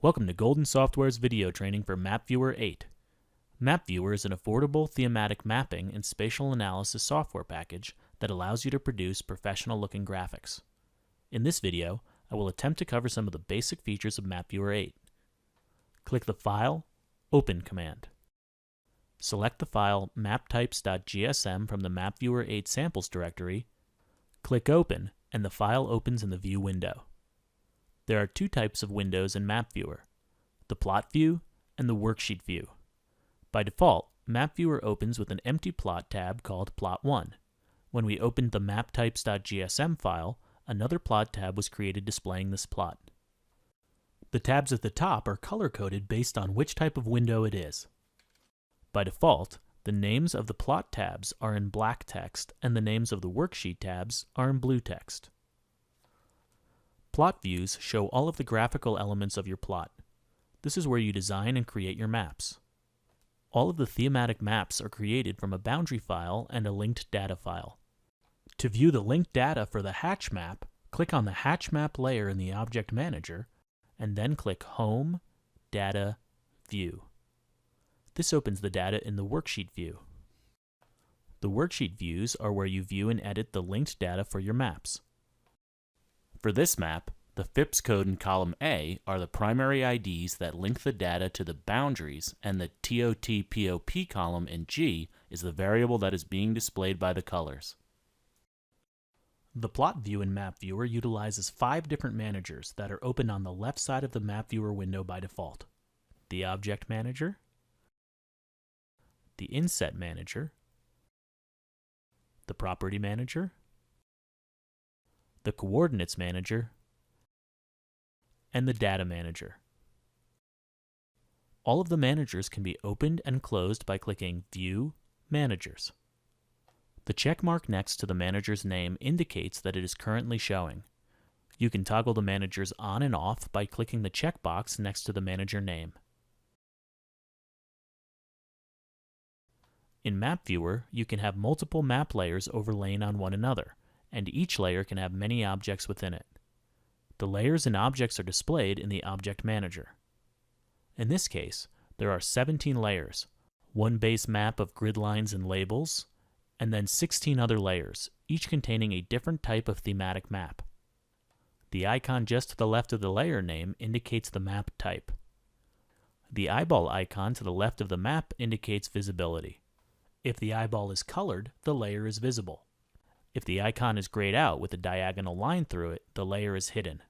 Welcome to Golden Software's video training for MapViewer 8. MapViewer is an affordable thematic mapping and spatial analysis software package that allows you to produce professional-looking graphics. In this video, I will attempt to cover some of the basic features of MapViewer 8. Click the File, Open command. Select the file maptypes.gsm from the MapViewer 8 samples directory, click Open, and the file opens in the View window. There are two types of windows in MapViewer, the Plot View and the Worksheet View. By default, MapViewer opens with an empty plot tab called Plot 1. When we opened the maptypes.gsm file, another plot tab was created displaying this plot. The tabs at the top are color-coded based on which type of window it is. By default, the names of the plot tabs are in black text and the names of the worksheet tabs are in blue text. Plot views show all of the graphical elements of your plot. This is where you design and create your maps. All of the thematic maps are created from a boundary file and a linked data file. To view the linked data for the hatch map, click on the hatch map layer in the Object Manager, and then click Home, Data, View. This opens the data in the Worksheet view. The Worksheet views are where you view and edit the linked data for your maps. For this map, the FIPS code in column A are the primary IDs that link the data to the boundaries, and the TOT-POP column in G is the variable that is being displayed by the colors. The plot view in MapViewer utilizes 5 different managers that are open on the left side of the MapViewer window by default. The Object Manager, the Inset Manager, the Property Manager, the Coordinates Manager, and the Data Manager. All of the managers can be opened and closed by clicking View, Managers. The check mark next to the manager's name indicates that it is currently showing. You can toggle the managers on and off by clicking the checkbox next to the manager name. In MapViewer, you can have multiple map layers overlaying on one another, and each layer can have many objects within it. The layers and objects are displayed in the Object Manager. In this case, there are 17 layers, one base map of grid lines and labels, and then 16 other layers, each containing a different type of thematic map. The icon just to the left of the layer name indicates the map type. The eyeball icon to the left of the map indicates visibility. If the eyeball is colored, the layer is visible. If the icon is grayed out with a diagonal line through it, the layer is hidden.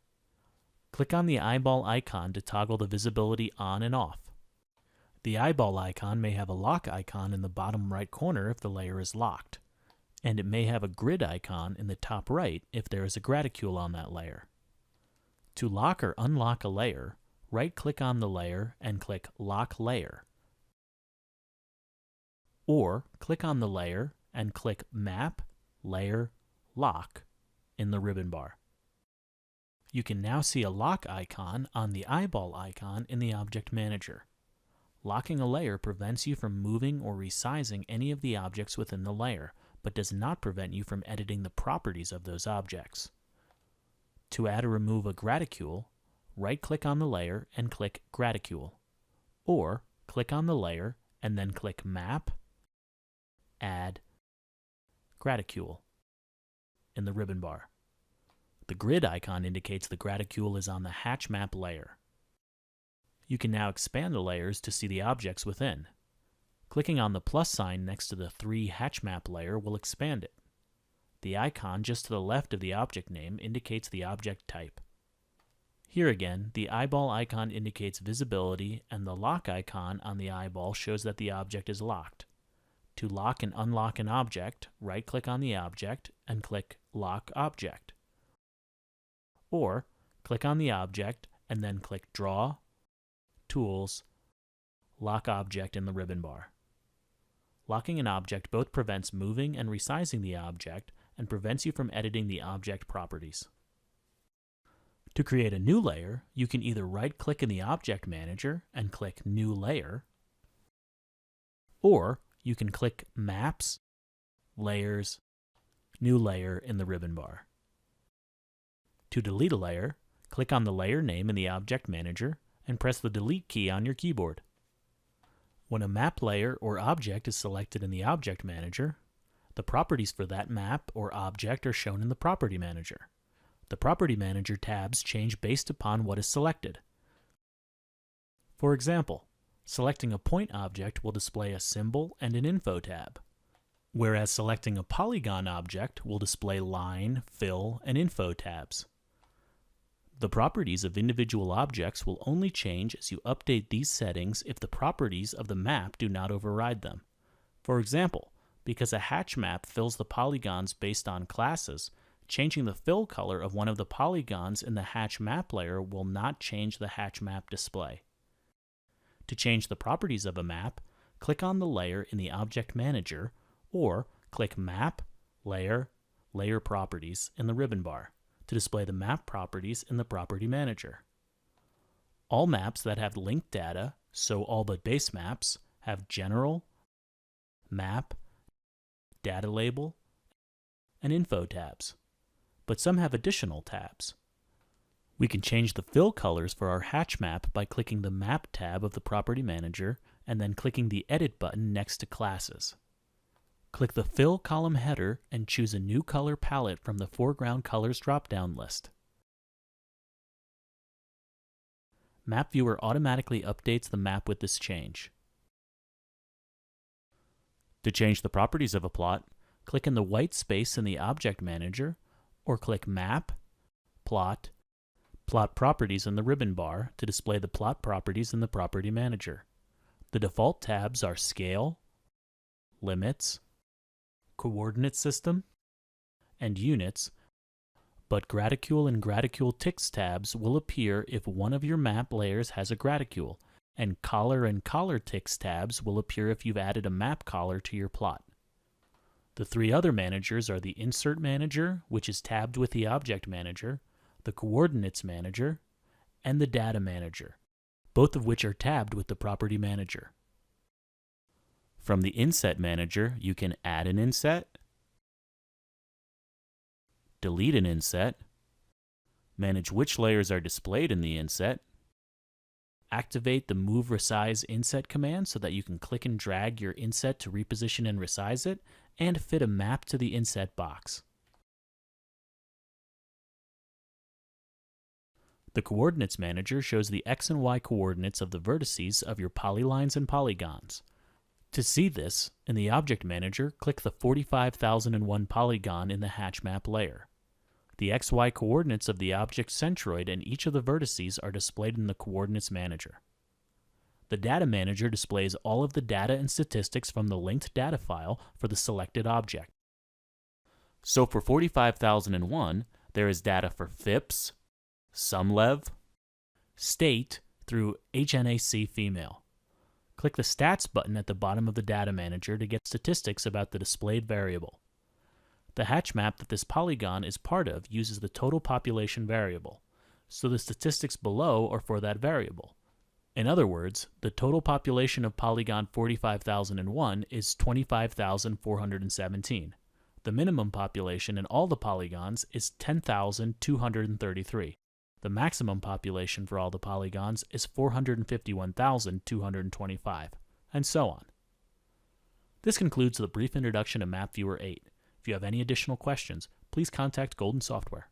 Click on the eyeball icon to toggle the visibility on and off. The eyeball icon may have a lock icon in the bottom right corner if the layer is locked, and it may have a grid icon in the top right if there is a Graticule on that layer. To lock or unlock a layer, right-click on the layer and click Lock Layer. Or click on the layer and click Map, Layer, Lock in the ribbon bar. You can now see a lock icon on the eyeball icon in the Object Manager. Locking a layer prevents you from moving or resizing any of the objects within the layer, but does not prevent you from editing the properties of those objects. To add or remove a Graticule, right-click on the layer and click Graticule, or click on the layer and then click Map, Add, Graticule in the ribbon bar. The grid icon indicates the Graticule is on the hatch map layer. You can now expand the layers to see the objects within. Clicking on the plus sign next to the 3 hatch map layer will expand it. The icon just to the left of the object name indicates the object type. Here again, the eyeball icon indicates visibility and the lock icon on the eyeball shows that the object is locked. To lock and unlock an object, right-click on the object and click Lock Object. Or click on the object and then click Draw, Tools, Lock Object in the ribbon bar. Locking an object both prevents moving and resizing the object and prevents you from editing the object properties. To create a new layer, you can either right-click in the Object Manager and click New Layer, or you can click Maps, Layers, New Layer in the ribbon bar. To delete a layer, click on the layer name in the Object Manager and press the Delete key on your keyboard. When a map layer or object is selected in the Object Manager, the properties for that map or object are shown in the Property Manager. The Property Manager tabs change based upon what is selected. For example, selecting a point object will display a symbol and an info tab, whereas selecting a polygon object will display line, fill, and info tabs. The properties of individual objects will only change as you update these settings if the properties of the map do not override them. For example, because a hatch map fills the polygons based on classes, changing the fill color of one of the polygons in the hatch map layer will not change the hatch map display. To change the properties of a map, click on the layer in the Object Manager, or click Map, Layer, Layer Properties in the ribbon bar to display the map properties in the Property Manager. All maps that have linked data, so all but base maps, have General, Map, Data Label, and Info tabs, but some have additional tabs. We can change the fill colors for our hatch map by clicking the Map tab of the Property Manager and then clicking the Edit button next to Classes. Click the Fill column header and choose a new color palette from the Foreground Colors drop-down list. MapViewer automatically updates the map with this change. To change the properties of a plot, click in the white space in the Object Manager, or click Map, Plot, Plot Properties in the ribbon bar to display the plot properties in the Property Manager. The default tabs are Scale, Limits, Coordinate System, and Units, but Graticule and Graticule Ticks tabs will appear if one of your map layers has a Graticule, and Collar and Collar Ticks tabs will appear if you've added a map collar to your plot. The three other managers are the Insert Manager, which is tabbed with the Object Manager, the Coordinates Manager, and the Data Manager, both of which are tabbed with the Property Manager. From the Inset Manager, you can add an inset, delete an inset, manage which layers are displayed in the inset, activate the Move Resize Inset command so that you can click and drag your inset to reposition and resize it, and fit a map to the inset box. The Coordinates Manager shows the X and Y coordinates of the vertices of your polylines and polygons. To see this, in the Object Manager, click the 45,001 polygon in the hatch map layer. The XY coordinates of the object centroid and each of the vertices are displayed in the Coordinates Manager. The Data Manager displays all of the data and statistics from the linked data file for the selected object. So for 45,001, there is data for FIPS, SumLev, State through HNAC female. Click the Stats button at the bottom of the Data Manager to get statistics about the displayed variable. The hatch map that this polygon is part of uses the total population variable, so the statistics below are for that variable. In other words, the total population of polygon 45,001 is 25,417. The minimum population in all the polygons is 10,233. The maximum population for all the polygons is 451,225, and so on. This concludes the brief introduction to MapViewer 8. If you have any additional questions, please contact Golden Software.